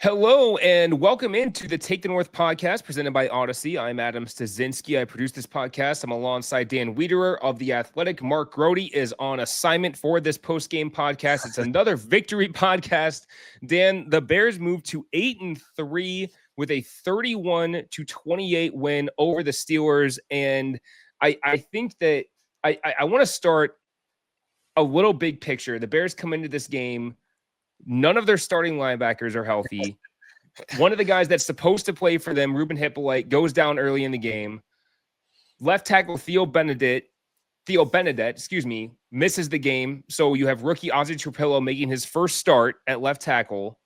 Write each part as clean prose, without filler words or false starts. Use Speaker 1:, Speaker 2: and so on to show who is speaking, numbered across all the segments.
Speaker 1: Hello and welcome into the Take the North podcast presented by Odyssey. I'm Adam Studzinski. I produce this podcast. I'm alongside Dan Wiederer of The Athletic. Mark Grote is on assignment for this post-game podcast. It's another victory podcast. Dan, the Bears moved to 8-3 with a 31-28 win over the Steelers. And I think that I want to start a little big picture. The Bears come into this game. None of their starting linebackers are healthy. One of the guys that's supposed to play for them, Ruben Hippolyte, goes down early in the game. Left tackle Theo Benedette, misses the game. So you have rookie Ozzie Trapillo making his first start at left tackle.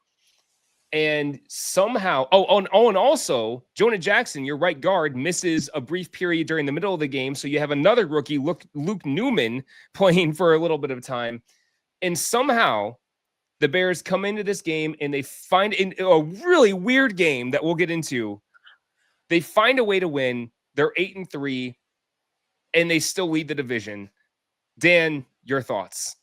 Speaker 1: And somehow, and also Jonah Jackson, your right guard, misses a brief period during the middle of the game. So you have another rookie, Luke Newman, playing for a little bit of time. And somehow the Bears come into this game and they find in a really weird game that we'll get into. They find a way to win. They're 8-3 and they still lead the division. Dan, your thoughts?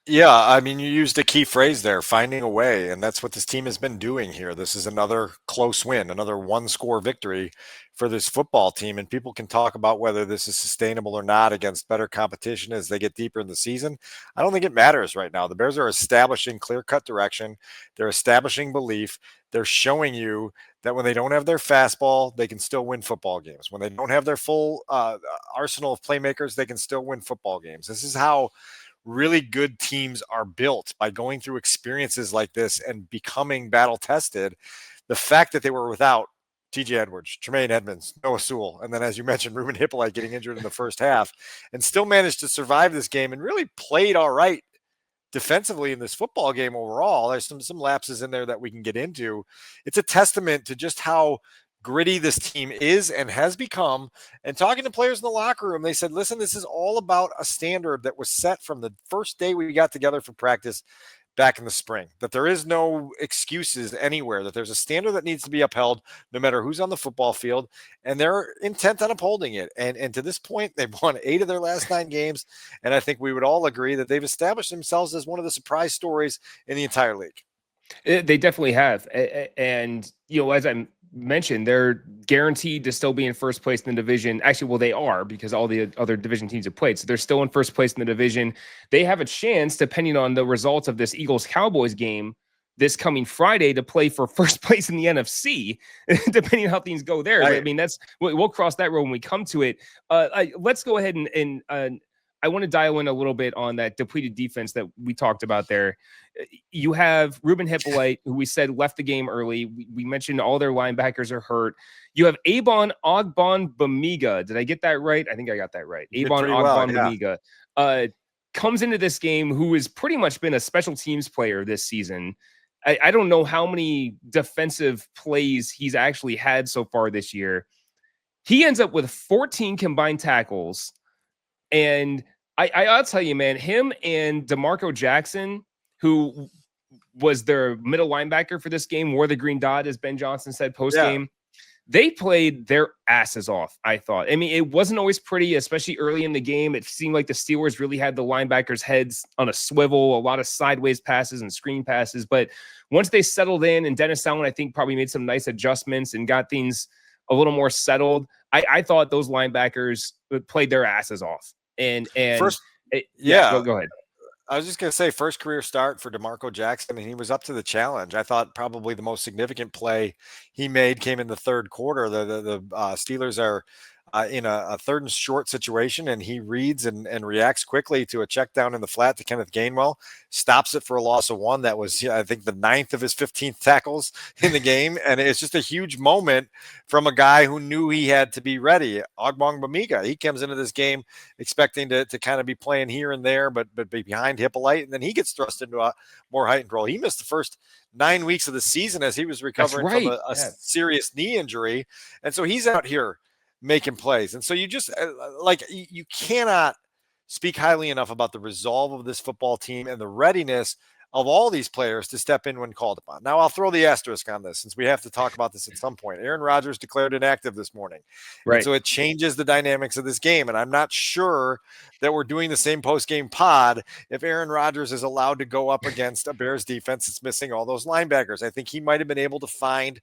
Speaker 2: Yeah, I mean, you used a key phrase there, finding a way, and that's what this team has been doing here. This is another close win, another one-score victory for this football team, and people can talk about whether this is sustainable or not against better competition as they get deeper in the season. I don't think it matters right now. The Bears are establishing clear-cut direction. They're establishing belief. They're showing you that when they don't have their fastball, they can still win football games. When they don't have their full arsenal of playmakers, they can still win football games. This is how really good teams are built, by going through experiences like this and becoming battle tested. The fact that they were without TJ Edwards, Tremaine Edmonds, Noah Sewell, and then, as you mentioned, Ruben Hippolyte getting injured in the first half, and still managed to survive this game and really played all right defensively in this football game overall. There's some lapses in there that we can get into. It's a testament to just how gritty this team is and has become. And talking to players in the locker room, they said, listen, this is all about a standard that was set from the first day we got together for practice back in the spring, that there is no excuses anywhere, that there's a standard that needs to be upheld no matter who's on the football field, and they're intent on upholding it. And to this point, they've won 8 of their last 9 games, and I think we would all agree that they've established themselves as one of the surprise stories in the entire league.
Speaker 1: They definitely have. And, as I mentioned, they're guaranteed to still be in first place in the division. Actually, well, they are, because all the other division teams have played. So they're still in first place in the division. They have a chance, depending on the results of this Eagles-Cowboys game this coming Friday, to play for first place in the NFC, depending on how things go there. Right. I mean, we'll cross that road when we come to it. Let's go ahead and I want to dial in a little bit on that depleted defense that we talked about there. You have Ruben Hippolyte, who we said left the game early. We mentioned all their linebackers are hurt. You have Abon Ogbongbemiga. Did I get that right? I think I got that right. Abon Ogbongbemiga comes into this game, who has pretty much been a special teams player this season. I don't know how many defensive plays he's actually had so far this year. He ends up with 14 combined tackles. And I'll tell you, man, him and DeMarco Jackson, who was their middle linebacker for this game, wore the green dot, as Ben Johnson said post-game. They played their asses off, I thought. I mean, it wasn't always pretty, especially early in the game. It seemed like the Steelers really had the linebackers' heads on a swivel, a lot of sideways passes and screen passes. But once they settled in, and Dennis Allen, I think, probably made some nice adjustments and got things a little more settled, I thought those linebackers played their asses off. And
Speaker 2: first,
Speaker 1: go ahead.
Speaker 2: I was just going to say, first career start for DeMarco Jackson, and he was up to the challenge. I thought probably the most significant play he made came in the third quarter. The Steelers are in a third and short situation, and he reads and reacts quickly to a check down in the flat to Kenneth Gainwell, stops it for a loss of 1. That was, I think, the 9th of his 15th tackles in the game. And it's just a huge moment from a guy who knew he had to be ready. Ogbongbemiga, he comes into this game expecting to kind of be playing here and there, but behind Hippolyte, and then he gets thrust into a more heightened role. He missed the first 9 weeks of the season as he was recovering from a serious knee injury. And so he's out here making plays. And so you just you cannot speak highly enough about the resolve of this football team and the readiness of all these players to step in when called upon. Now, I'll throw the asterisk on this since we have to talk about this at some point. Aaron Rodgers declared inactive this morning.
Speaker 1: Right.
Speaker 2: And so it changes the dynamics of this game. And I'm not sure that we're doing the same post-game pod if Aaron Rodgers is allowed to go up against a Bears defense that's missing all those linebackers. I think he might have been able to find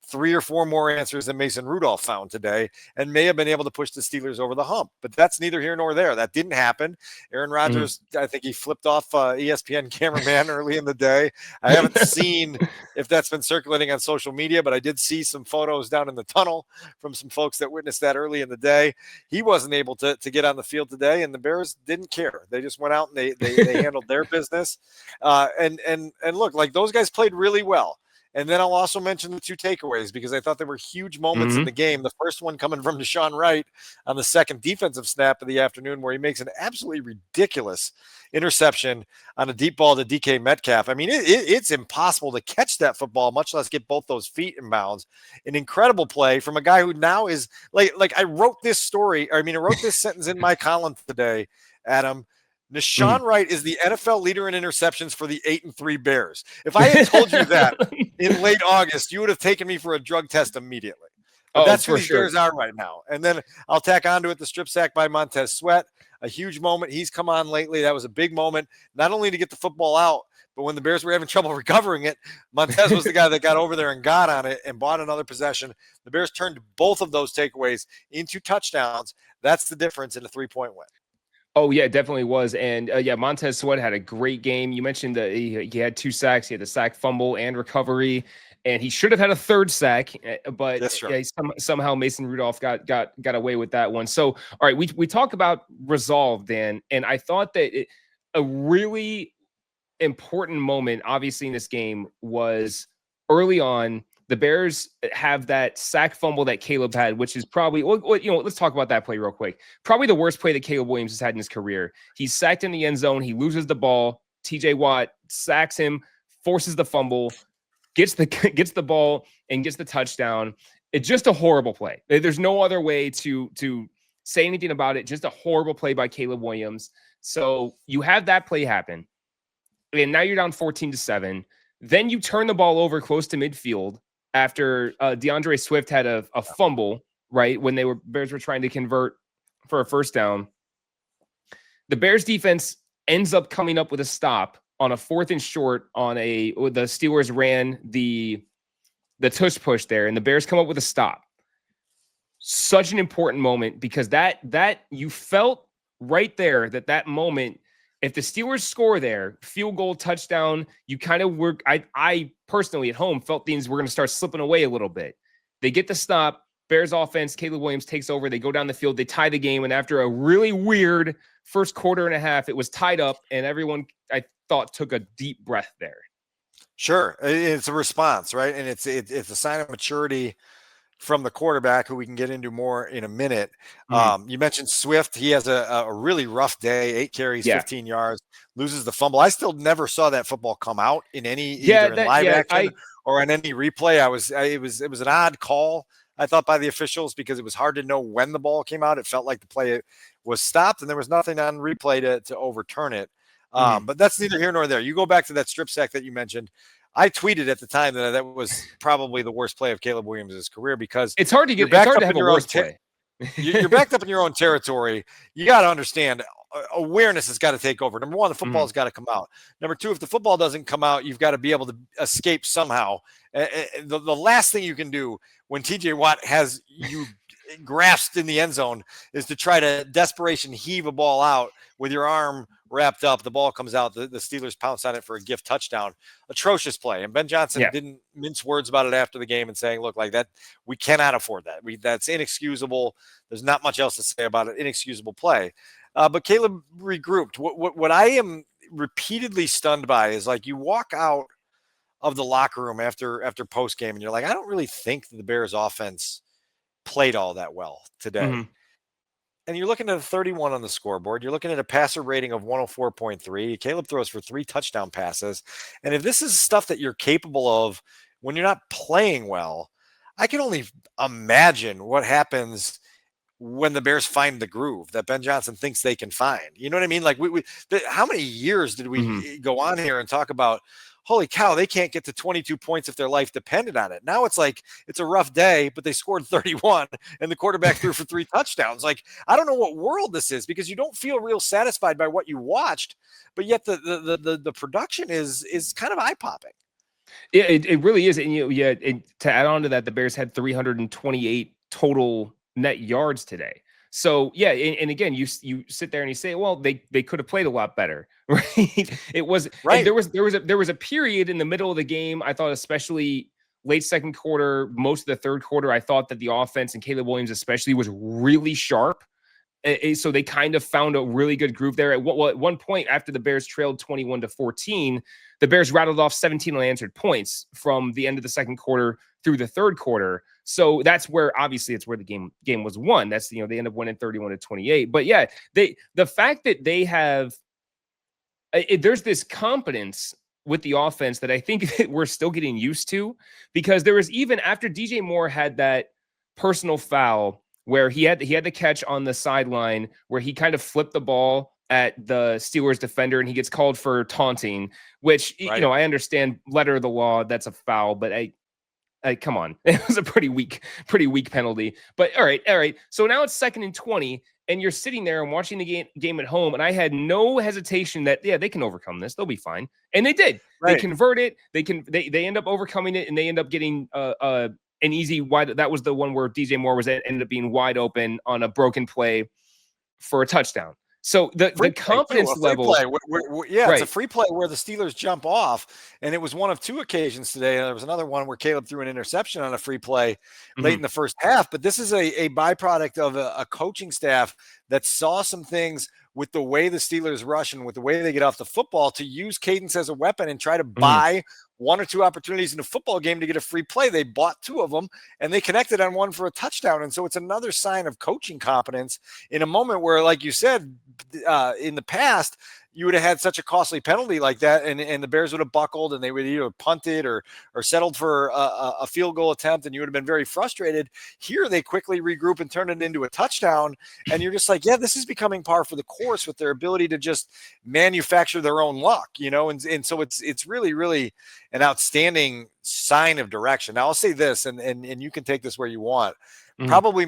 Speaker 2: 3 or 4 more answers than Mason Rudolph found today and may have been able to push the Steelers over the hump. But that's neither here nor there. That didn't happen. Aaron Rodgers, I think he flipped off ESPN cameraman early in the day. I haven't seen if that's been circulating on social media, but I did see some photos down in the tunnel from some folks that witnessed that early in the day. He wasn't able to get on the field today, and the Bears didn't care. They just went out and they handled their business. And look, like those guys played really well. And then I'll also mention the 2 takeaways because I thought there were huge moments in the game. The first one coming from Deshaun Wright on the second defensive snap of the afternoon where he makes an absolutely ridiculous interception on a deep ball to DK Metcalf. I mean, it's impossible to catch that football, much less get both those feet in bounds. An incredible play from a guy who now is like I wrote this sentence in my column today, Adam. Deshaun Wright is the NFL leader in interceptions for the 8-3 Bears. If I had told you that in late August, you would have taken me for a drug test immediately. But that's who these Bears are right now. And then I'll tack onto it the strip sack by Montez Sweat, a huge moment. He's come on lately. That was a big moment, not only to get the football out, but when the Bears were having trouble recovering it, Montez was the guy that got over there and got on it and bought another possession. The Bears turned both of those takeaways into touchdowns. That's the difference in a 3-point win.
Speaker 1: Oh, yeah, it definitely was. And, Montez Sweat had a great game. You mentioned that he had 2 sacks. He had the sack, fumble, and recovery. And he should have had a 3rd sack, but somehow Mason Rudolph got away with that one. So, all right, we talk about resolve, Dan, and I thought that a really important moment, obviously, in this game was early on. The Bears have that sack fumble that Caleb had, which is probably, let's talk about that play real quick. Probably the worst play that Caleb Williams has had in his career. He's sacked in the end zone. He loses the ball. TJ Watt sacks him, forces the fumble, gets the ball, and gets the touchdown. It's just a horrible play. There's no other way to say anything about it. Just a horrible play by Caleb Williams. So you have that play happen, and now you're down 14-7. Then you turn the ball over close to midfield after DeAndre Swift had a fumble, right, when Bears were trying to convert for a first down. The Bears defense ends up coming up with a stop on a 4th and short the Steelers ran the tush push there, and the Bears come up with a stop. Such an important moment because that you felt right there that moment, if the Steelers score there, field goal, touchdown, you kind of work. I personally at home felt things were going to start slipping away a little bit. They get the stop. Bears offense, Caleb Williams takes over. They go down the field. They tie the game. And after a really weird first quarter and a half, it was tied up. And everyone, I thought, took a deep breath there.
Speaker 2: Sure. It's a response, right? And it's a sign of maturity from the quarterback, who we can get into more in a minute. You mentioned Swift. He has a really rough day, 8 carries, 15 yards, loses the fumble. I still never saw that football come out in any either in live action or in any replay. It was an odd call, I thought, by the officials because it was hard to know when the ball came out. It felt like the play was stopped and there was nothing on replay to overturn it. But that's neither here nor there. You go back to that strip sack that you mentioned. I tweeted at the time that was probably the worst play of Caleb Williams' career because
Speaker 1: it's hard to get. It's hard to have a worse play.
Speaker 2: You're backed up in your own territory. You got to understand awareness has got to take over. Number 1, the football's got to come out. Number 2, if the football doesn't come out, you've got to be able to escape somehow. The last thing you can do when TJ Watt has you grasped in the end zone is to try to desperation heave a ball out with your arm wrapped up. The ball comes out. The Steelers pounce on it for a gift touchdown. Atrocious play. And Ben Johnson didn't mince words about it after the game and saying, look, like that, we cannot afford that. That's inexcusable. There's not much else to say about it. Inexcusable play. But Caleb regrouped. What I am repeatedly stunned by is like you walk out of the locker room after post game and you're like, I don't really think the Bears offense played all that well today. And you're looking at a 31 on the scoreboard. You're looking at a passer rating of 104.3. Caleb throws for 3 touchdown passes. And if this is stuff that you're capable of when you're not playing well, I can only imagine what happens when the Bears find the groove that Ben Johnson thinks they can find. You know what I mean? Like how many years did we go on here and talk about, holy cow, they can't get to 22 points if their life depended on it. Now it's like, it's a rough day, but they scored 31 and the quarterback threw for 3 touchdowns. Like, I don't know what world this is, because you don't feel real satisfied by what you watched, but yet the production is kind of eye popping.
Speaker 1: It really is. And to add on to that, the Bears had 328 total net yards today. So yeah, and again, you sit there and you say, well, they could have played a lot better, right? It was right. There was a period in the middle of the game, I thought, especially late second quarter, most of the third quarter, I thought that the offense, and Caleb Williams especially, was really sharp. So they kind of found a really good groove there. At one point, after the Bears trailed 21-14, the Bears rattled off 17 unanswered points from the end of the second quarter through the third quarter. So that's where, obviously, it's where the game was won. That's, they end up winning 31-28. But yeah, the fact that they have, there's this confidence with the offense that I think that we're still getting used to, because there was, even after DJ Moore had that personal foul where he had the catch on the sideline where he kind of flipped the ball at the Steelers defender and he gets called for taunting, which, right, I understand, letter of the law, that's a foul, but I come on, it was a pretty weak penalty. But all right. So now it's 2nd and 20, and you're sitting there and watching the game at home, and I had no hesitation that, yeah, they can overcome this, they'll be fine, and they did. Right. They convert it. They end up overcoming it, and they end up getting an easy wide. That was the one where DJ Moore ended up being wide open on a broken play for a touchdown. So the confidence level,
Speaker 2: right. It's a free play where the Steelers jump off, and it was one of 2 occasions today. There was another one where Caleb threw an interception on a free play late in the first half. But this is a byproduct of a coaching staff that saw some things with the way the Steelers rush and with the way they get off the football to use cadence as a weapon and try to buy 1 or 2 opportunities in a football game to get a free play. They bought 2 of them, and they connected on one for a touchdown. And so it's another sign of coaching competence in a moment where, like you said, in the past, you would have had such a costly penalty like that, and the Bears would have buckled, and they would either punted or settled for a field goal attempt, and you would have been very frustrated. Here, they quickly regroup and turn it into a touchdown, and you're just like, yeah, this is becoming par for the course with their ability to just manufacture their own luck, and so it's really, really an outstanding sign of direction. Now, I'll say this, and you can take this where you want. Probably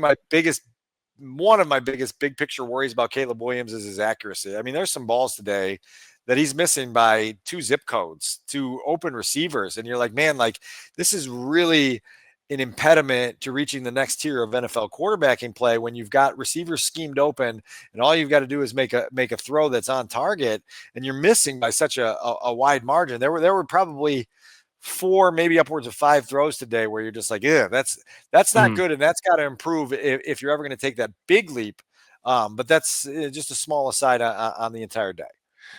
Speaker 2: one of my biggest big picture worries about Caleb Williams is his accuracy. I mean, there's some balls today that he's missing by 2 zip codes to open receivers. And you're like, man, like, this is really an impediment to reaching the next tier of NFL quarterbacking play when you've got receivers schemed open and all you've got to do is make a throw that's on target, and you're missing by such a wide margin. There were probably 4, maybe upwards of 5 throws today where you're just like, yeah, that's not good. And that's got to improve if you're ever going to take that big leap. But that's just a small aside on the entire day.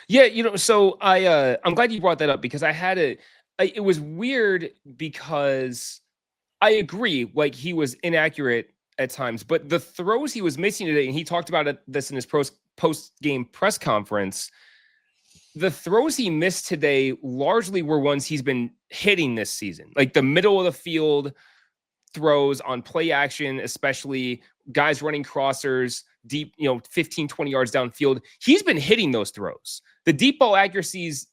Speaker 1: Yeah. So I'm glad you brought that up, because it was weird, because I agree, like, he was inaccurate at times, but the throws he was missing today, and he talked about this in his post-game press conference, the throws he missed today largely were ones he's been hitting this season, like the middle of the field throws on play action, especially guys running crossers deep, 15, 20 yards downfield. He's been hitting those throws. The deep ball accuracy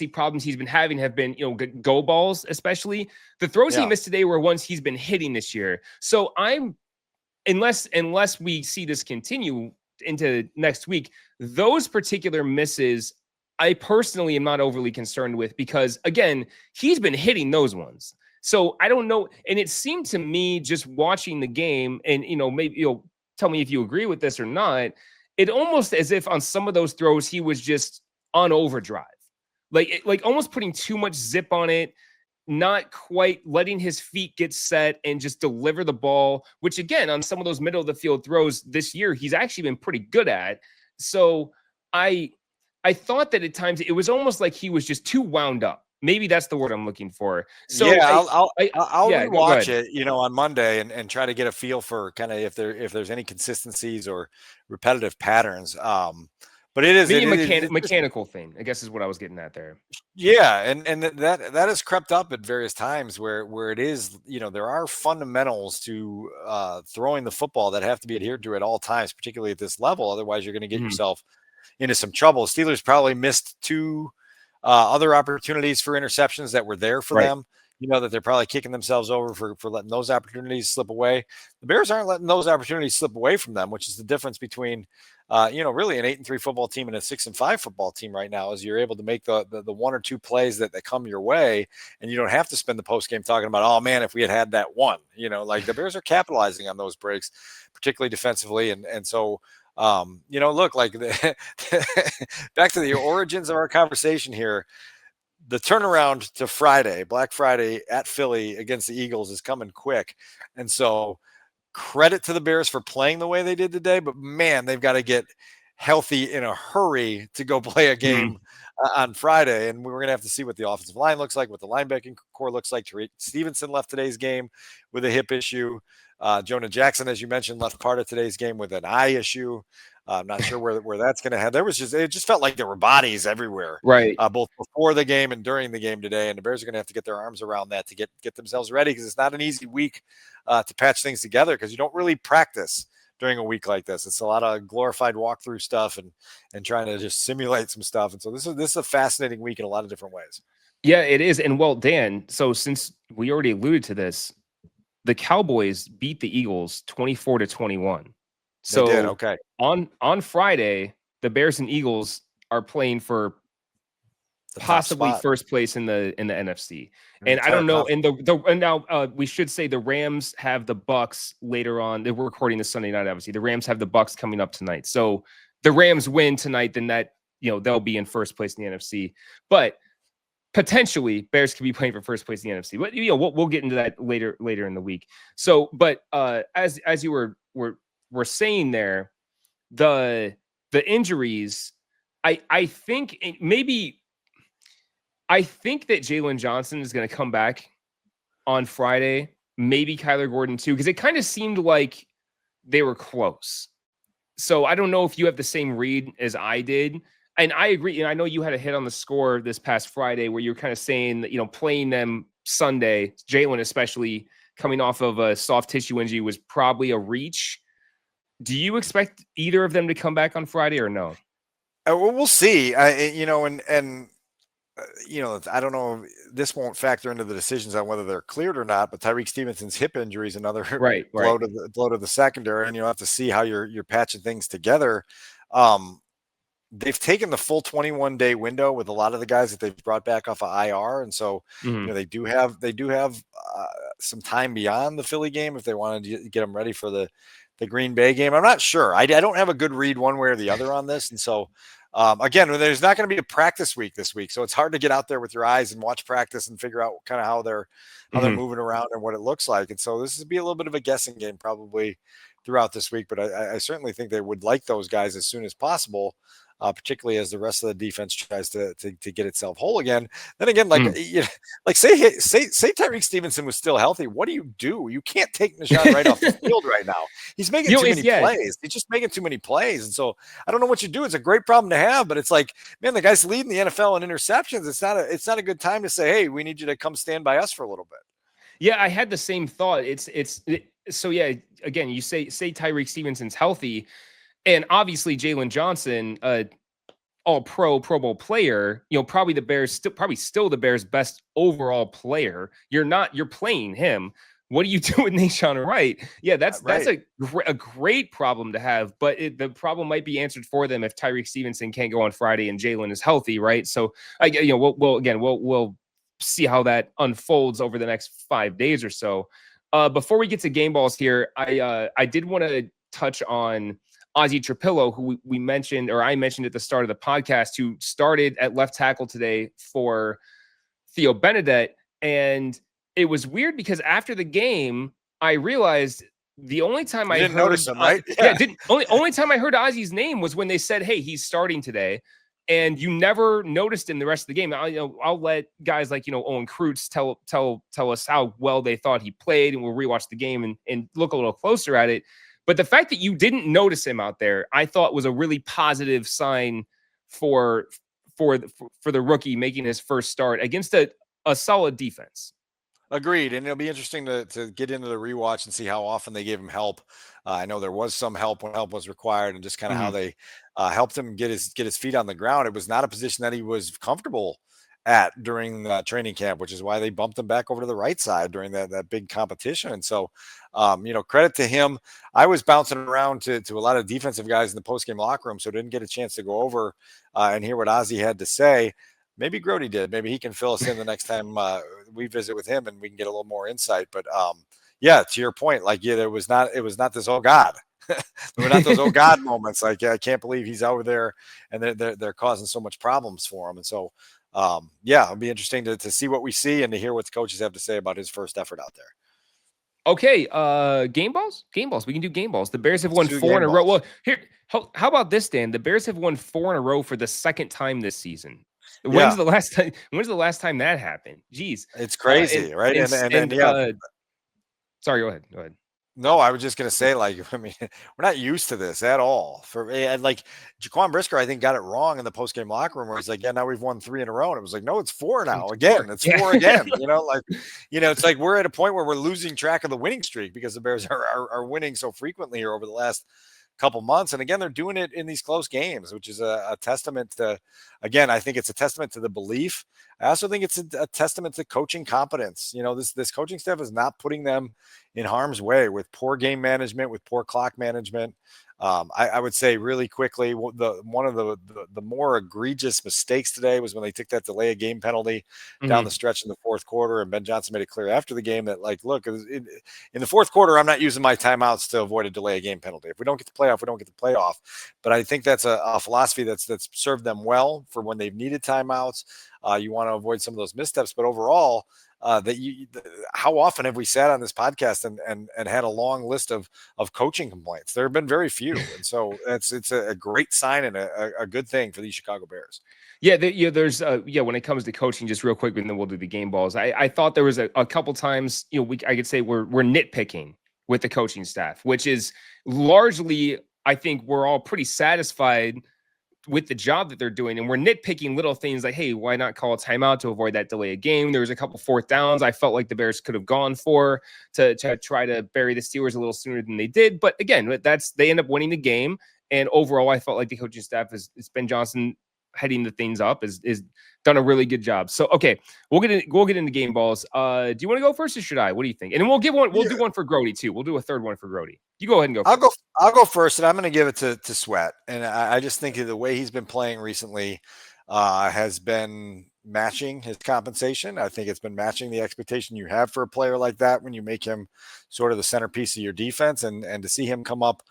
Speaker 1: problems he's been having have been, go balls, especially. The throws he missed today were ones he's been hitting this year. So unless we see this continue into next week, those particular misses, I personally am not overly concerned with, because, again, he's been hitting those ones. So I don't know. And it seemed to me, just watching the game, and, maybe you'll tell me if you agree with this or not, it almost as if on some of those throws, he was just on overdrive, like almost putting too much zip on it, not quite letting his feet get set and just deliver the ball, which, again, on some of those middle of the field throws this year, he's actually been pretty good at. So I thought that at times it was almost like he was just too wound up. Maybe that's the word I'm looking for. So
Speaker 2: yeah, I'll rewatch it, on Monday and try to get a feel for kind of if there's any consistencies or repetitive patterns. But it is
Speaker 1: maybe
Speaker 2: it's
Speaker 1: mechanical thing, I guess, is what I was getting at there.
Speaker 2: Yeah, and that has crept up at various times where it is, there are fundamentals to throwing the football that have to be adhered to at all times, particularly at this level. Otherwise, you're going to get yourself into some trouble. Steelers probably missed two other opportunities for interceptions that were there for them. That they're probably kicking themselves over for letting those opportunities slip away. The Bears aren't letting those opportunities slip away from them, which is the difference between, really an 8-3 football team and a 6-5 football team right now. Is you're able to make the one or two plays that come your way, and you don't have to spend the post game talking about, oh man, if we had that one. Like the Bears are capitalizing on those breaks, particularly defensively, and so. Look, like back to the origins of our conversation here. The turnaround to Friday, Black Friday at Philly against the Eagles is coming quick. And so credit to the Bears for playing the way they did today, but man, they've got to get healthy in a hurry to go play a game on Friday. And we're going to have to see what the offensive line looks like, what the linebacking core looks like. Tariq Stevenson left today's game with a hip issue. Jonah Jackson, as you mentioned, left part of today's game with an eye issue. I'm not sure where that's going to head. It just felt like there were bodies everywhere,
Speaker 1: right?
Speaker 2: Both before the game and during the game today. And the Bears are going to have to get their arms around that to get themselves ready, because it's not an easy week to patch things together, because you don't really practice during a week like this. It's a lot of glorified walkthrough stuff and trying to just simulate some stuff. And so this is a fascinating week in a lot of different ways.
Speaker 1: Yeah, it is. And well, Dan, so since we already alluded to this, the Cowboys beat the Eagles 24-21. So
Speaker 2: they did. Okay.
Speaker 1: On Friday, the Bears and Eagles are playing for possibly first place in the NFC. And I don't know. And now we should say the Rams have the Bucks later on. We're recording this Sunday night, obviously. The Rams have the Bucks coming up tonight. So the Rams win tonight, then they'll be in first place in the NFC. But potentially Bears could be playing for first place in the NFC. But we'll get into that later in the week. So, but as you were saying there, the injuries, I think that Jalen Johnson is going to come back on Friday. Maybe Kyler Gordon too, because it kind of seemed like they were close. So I don't know if you have the same read as I did. And I agree. And I know you had a hit on the score this past Friday where you're kind of saying that, playing them Sunday, Jalen especially coming off of a soft tissue injury, was probably a reach. Do you expect either of them to come back on Friday or no?
Speaker 2: Well, we'll see. I don't know. This won't factor into the decisions on whether they're cleared or not. But Tyreek Stevenson's hip injury is another blow to the secondary, and you'll have to see how you're patching things together. They've taken the full 21-day window with a lot of the guys that they've brought back off of IR, and so they do have some time beyond the Philly game if they wanted to get them ready for the Green Bay game. I'm not sure. I don't have a good read one way or the other on this, and so again, there's not going to be a practice week this week, so it's hard to get out there with your eyes and watch practice and figure out kind of how they're moving around and what it looks like. And so this will be a little bit of a guessing game probably throughout this week, but I certainly think they would like those guys as soon as possible. Particularly as the rest of the defense tries to get itself whole again. Then again, say Tyreek Stevenson was still healthy. What do? You can't take Nahshon right off the field right now. He's making too many plays. He's just making too many plays. And so I don't know what you do. It's a great problem to have, but it's like, man, the guy's leading the NFL in interceptions. It's not a good time to say, hey, we need you to come stand by us for a little bit.
Speaker 1: Yeah, I had the same thought. So yeah, again, you say Tyreek Stevenson's healthy. And obviously, Jalen Johnson, Pro Bowl player, probably still the Bears' best overall player. You're playing him. What do you do with Nahshon Wright? Yeah, that's a great problem to have. But the problem might be answered for them if Tyreek Stevenson can't go on Friday and Jalen is healthy, right? So we'll see how that unfolds over the next 5 days or so. Before we get to game balls here, I did want to touch on Ozzie Trapillo, who I mentioned at the start of the podcast, who started at left tackle today for Theo Benedette. And it was weird because after the game, I realized the only time I didn't notice him, right? Only time I heard Ozzie's name was when they said, "Hey, he's starting today," and you never noticed him the rest of the game. I'll let guys like Owen Kreutz tell us how well they thought he played, and we'll rewatch the game and look a little closer at it. But the fact that you didn't notice him out there, I thought was a really positive sign for the rookie making his first start against a solid defense.
Speaker 2: Agreed, and it'll be interesting to get into the rewatch and see how often they gave him help. I know there was some help when help was required, and just kind of how they helped him get his feet on the ground. It was not a position that he was comfortable at during training camp, which is why they bumped him back over to the right side during that big competition. And so, credit to him. I was bouncing around to a lot of defensive guys in the postgame locker room, so didn't get a chance to go over and hear what Ozzie had to say. Maybe Grote did. Maybe he can fill us in the next time we visit with him, and we can get a little more insight. But yeah, to your point, it was not this, oh God. We're not those oh God moments. Like, I can't believe he's over there, and they're causing so much problems for him. And so, it'll be interesting to see what we see and to hear what the coaches have to say about his first effort out there.
Speaker 1: Okay, game balls. We can do game balls. The Bears have won 4 in a row. Well, here, how about this, Dan? The Bears have won 4 in a row for the second time this season. When's the last time that happened? Jeez,
Speaker 2: it's crazy, right?
Speaker 1: Sorry, go ahead.
Speaker 2: No, I was just going to say, we're not used to this at all. Jaquan Brisker, I think, got it wrong in the postgame locker room where he's like, yeah, now we've won 3 in a row. And it was like, no, it's 4 now. Again, it's 4 again. It's like we're at a point where we're losing track of the winning streak because the Bears are winning so frequently here over the last couple months. And again, they're doing it in these close games, which is a testament to, again, I think it's a testament to the belief. I also think it's a testament to coaching competence. This coaching staff is not putting them in harm's way with poor game management, with poor clock management. I would say really quickly, one of the more egregious mistakes today was when they took that delay of game penalty down the stretch in the fourth quarter. And Ben Johnson made it clear after the game that, look, in the fourth quarter, I'm not using my timeouts to avoid a delay of game penalty. If we don't get the playoff, we don't get the playoff. But I think that's a philosophy that's served them well for when they've needed timeouts. You want to avoid some of those missteps, but overall, how often have we sat on this podcast and had a long list of coaching complaints? There have been very few, and so it's a great sign and a good thing for these Chicago Bears.
Speaker 1: Yeah, there's when it comes to coaching, just real quick, and then we'll do the game balls. I thought there was a couple times, I could say we're nitpicking with the coaching staff, which is largely, I think we're all pretty satisfied with the job that they're doing, and we're nitpicking little things like, hey, why not call a timeout to avoid that delay of game? There was a couple 4th downs I felt like the Bears could have gone for to try to bury the Steelers a little sooner than they did. But again, they end up winning the game, and overall, I felt like the coaching staff is Ben Johnson heading the things up is done a really good job. So okay, we'll get into game balls. Do you want to go first or should I? What do you think? And then we'll do one for Grote too. We'll do a third one for Grote. You go ahead and go first.
Speaker 2: I'll go first, and I'm going to give it to Sweat. And I just think the way he's been playing recently has been matching his compensation. I think it's been matching the expectation you have for a player like that when you make him sort of the centerpiece of your defense, and to see him come up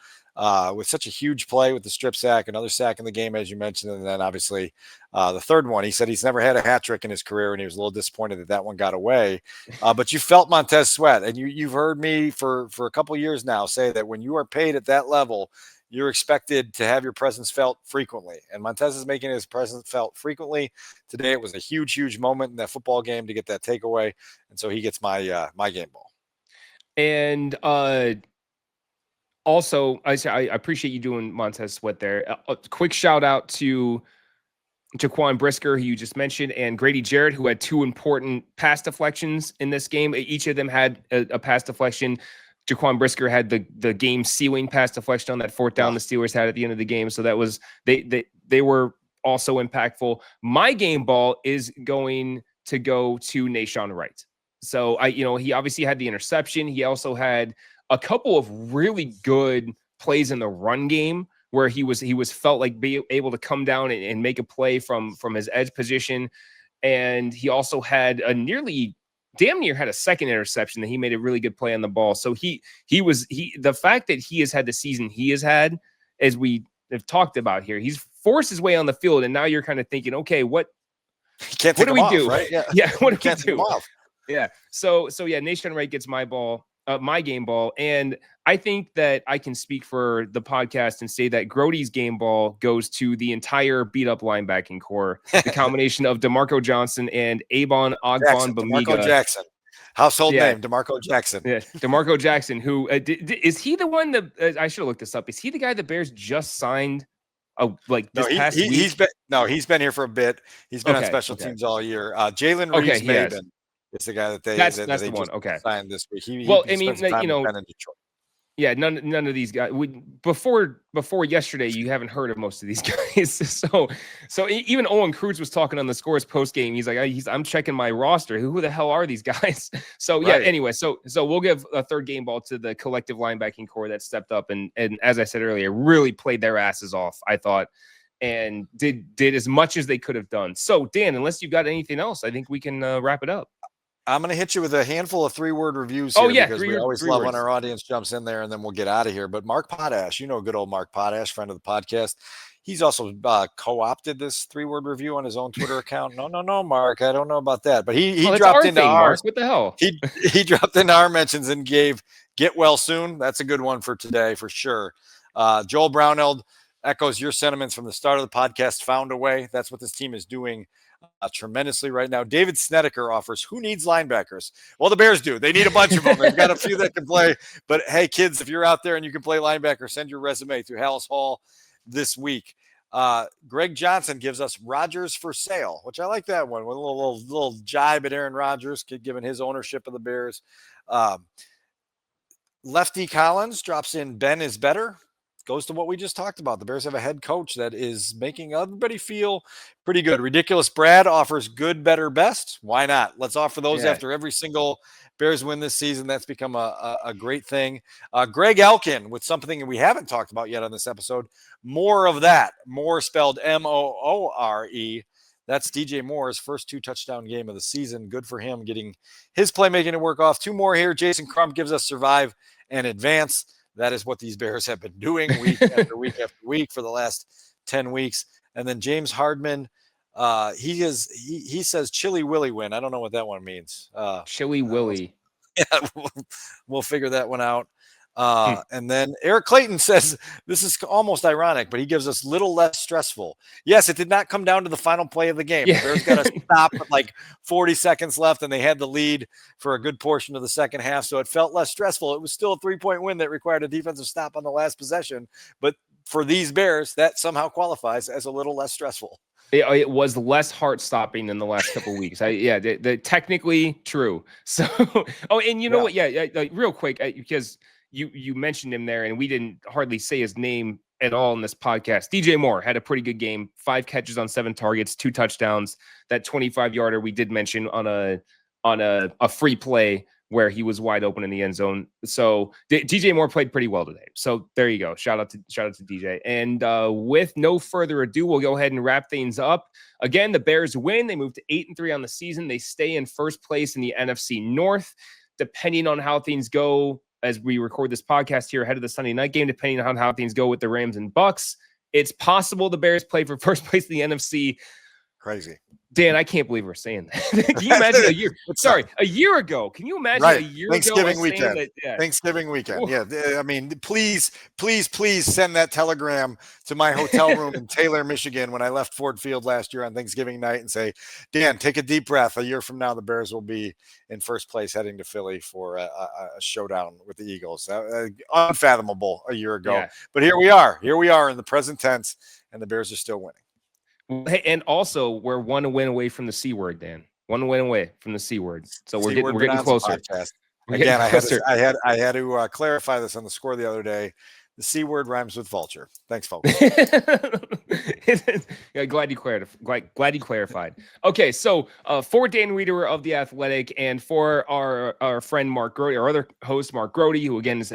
Speaker 2: with such a huge play with the strip sack, another sack in the game, as you mentioned, and then obviously the third one. He said he's never had a hat trick in his career, and he was a little disappointed that one got away. But you felt Montez Sweat, and you've heard me for a couple years now say that when you are paid at that level, you're expected to have your presence felt frequently. And Montez is making his presence felt frequently. Today, it was a huge, huge moment in that football game to get that takeaway. And so he gets my game ball.
Speaker 1: And also, I appreciate you doing Montez Sweat there. A quick shout out to Jaquan Brisker, who you just mentioned, and Grady Jarrett, who had 2 important pass deflections in this game. Each of them had a pass deflection. Jaquan Brisker had the game sealing pass deflection on that 4th down the Steelers had at the end of the game. So that was they were also impactful. My game ball is going to go to Nahshon Wright. So he obviously had the interception. He also had a couple of really good plays in the run game where he was felt like be able to come down and make a play from his edge position. And he also had damn near had a second interception that he made a really good play on the ball. So the fact that he has had the season he has had, as we have talked about here, he's forced his way on the field. And now you're kind of thinking, okay, what do we do? Right? Yeah. What do we do? Yeah. So yeah, Nahshon Wright gets my game ball. And I think that I can speak for the podcast and say that Grote's game ball goes to the entire beat up linebacking core, the combination of DeMarco Johnson and Avon Ogbongbemiga.
Speaker 2: DeMarco Jackson. Household
Speaker 1: Yeah.
Speaker 2: name, DeMarco Jackson.
Speaker 1: Yeah, DeMarco Jackson, who is he the one that I should have looked this up? Is he the guy the Bears just signed? Oh, like
Speaker 2: No,
Speaker 1: this past
Speaker 2: he's
Speaker 1: week?
Speaker 2: he's been here for a bit. He's been on
Speaker 1: Okay,
Speaker 2: special
Speaker 1: okay,
Speaker 2: teams all year. Jalen
Speaker 1: okay.
Speaker 2: Reeves
Speaker 1: He has.
Speaker 2: Maben is the guy that
Speaker 1: That's
Speaker 2: they
Speaker 1: the one.
Speaker 2: just
Speaker 1: Okay.
Speaker 2: signed this week.
Speaker 1: Well,
Speaker 2: He
Speaker 1: I mean,
Speaker 2: spent some time with Ben in Detroit.
Speaker 1: yeah, none of these guys. Before yesterday, you haven't heard of most of these guys. So even Owen Cruz was talking on the Scores post game. He's like, I'm checking my roster. Who the hell are these guys? So yeah.
Speaker 2: Right.
Speaker 1: Anyway, so we'll give a third game ball to the collective linebacking core that stepped up and as I said earlier, really played their asses off. I thought, and did as much as they could have done. So Dan, unless you got anything else, I think we can wrap it up.
Speaker 2: I'm going to hit you with a handful of 3-word reviews
Speaker 1: Oh,
Speaker 2: here
Speaker 1: yeah,
Speaker 2: because
Speaker 1: three
Speaker 2: we always
Speaker 1: three
Speaker 2: love
Speaker 1: words.
Speaker 2: when our audience jumps in there, and then we'll get out of here. But Mark Potash, good old Mark Potash, friend of the podcast. He's also co-opted this 3-word review on his own Twitter account. No, Mark, I don't know about that. But he dropped into ours.
Speaker 1: Mark. What the hell?
Speaker 2: He dropped into our mentions and gave "Get well soon." That's a good one for today for sure. Joel Browneld echoes your sentiments from the start of the podcast. Found a way. That's what this team is doing tremendously right now. David Snedeker offers, who needs linebackers? Well, the Bears do. They need a bunch of them. They've got a few that can play. But hey, kids, if you're out there and you can play linebacker, send your resume through Haugh this week. Greg Johnson gives us Rodgers for sale, which I like that one. With a little jibe at Aaron Rodgers, given his ownership of the Bears. Lefty Collins drops in, Ben is better. Goes to what we just talked about. The Bears have a head coach that is making everybody feel pretty good. Ridiculous Brad offers good, better, best. Why not? Let's offer those after every single Bears win this season. That's become a great thing. Greg Elkin with something we haven't talked about yet on this episode. More of that. More spelled Moore. That's DJ Moore's first 2-touchdown game of the season. Good for him getting his playmaking to work off. 2 more here. Jason Crump gives us survive and advance. That is what these Bears have been doing week after week after week for the last 10 weeks. And then James Hardman, he says Chili Willy win. I don't know what that one means.
Speaker 1: Chili Willy.
Speaker 2: Yeah, we'll figure that one out. And then Eric Clayton says, this is almost ironic, but he gives us little less stressful. Yes, it did not come down to the final play of the game. Yeah. The Bears got to stop with like 40 seconds left, and they had the lead for a good portion of the second half, so it felt less stressful. It was still a 3-point win that required a defensive stop on the last possession, but for these Bears, that somehow qualifies as a little less stressful.
Speaker 1: It was less heart-stopping than the last couple of weeks. Technically true. So, and you know what? Yeah, real quick, because you mentioned him there, and we didn't hardly say his name at all in this podcast. DJ Moore had a pretty good game, 5 catches on 7 targets, 2 touchdowns. That 25-yarder we did mention on a free play where he was wide open in the end zone. So DJ Moore played pretty well today. So there you go. Shout out to DJ. And with no further ado, we'll go ahead and wrap things up. Again, the Bears win. They move to 8-3 on the season. They stay in first place in the NFC North. Depending on how things go as we record this podcast here ahead of the Sunday night game, depending on how things go with the Rams and Bucks, it's possible the Bears play for first place in the NFC.
Speaker 2: Crazy.
Speaker 1: Dan, I can't believe we're saying that. Can you imagine a year ago? Can you imagine a year
Speaker 2: Thanksgiving
Speaker 1: ago?
Speaker 2: Weekend. Thanksgiving weekend. Yeah. I mean, please send that telegram to my hotel room in Taylor, Michigan when I left Ford Field last year on Thanksgiving night and say, Dan, take a deep breath. A year from now, the Bears will be in first place heading to Philly for a showdown with the Eagles. Unfathomable a year ago. Yeah. But here we are in the present tense, and the Bears are still winning.
Speaker 1: Hey, and also we're 1 win away from the C word, Dan. 1 win away from the C word. So we're getting closer.
Speaker 2: Again, I had to clarify this on the Score the other day. The C word rhymes with vulture. Thanks, folks.
Speaker 1: Yeah, glad you clarified. Okay, so for Dan Wiederer of The Athletic and for our friend Mark Grote, our other host, Mark Grote, who again has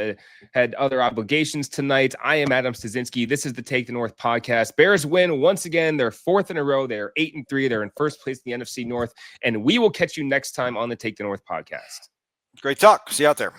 Speaker 1: had other obligations tonight, I am Adam Studzinski. This is the Take the North podcast. Bears win once again. They're 4th in a row. They're 8-3. They're in first place in the NFC North. And we will catch you next time on the Take the North podcast.
Speaker 2: Great talk. See you out there.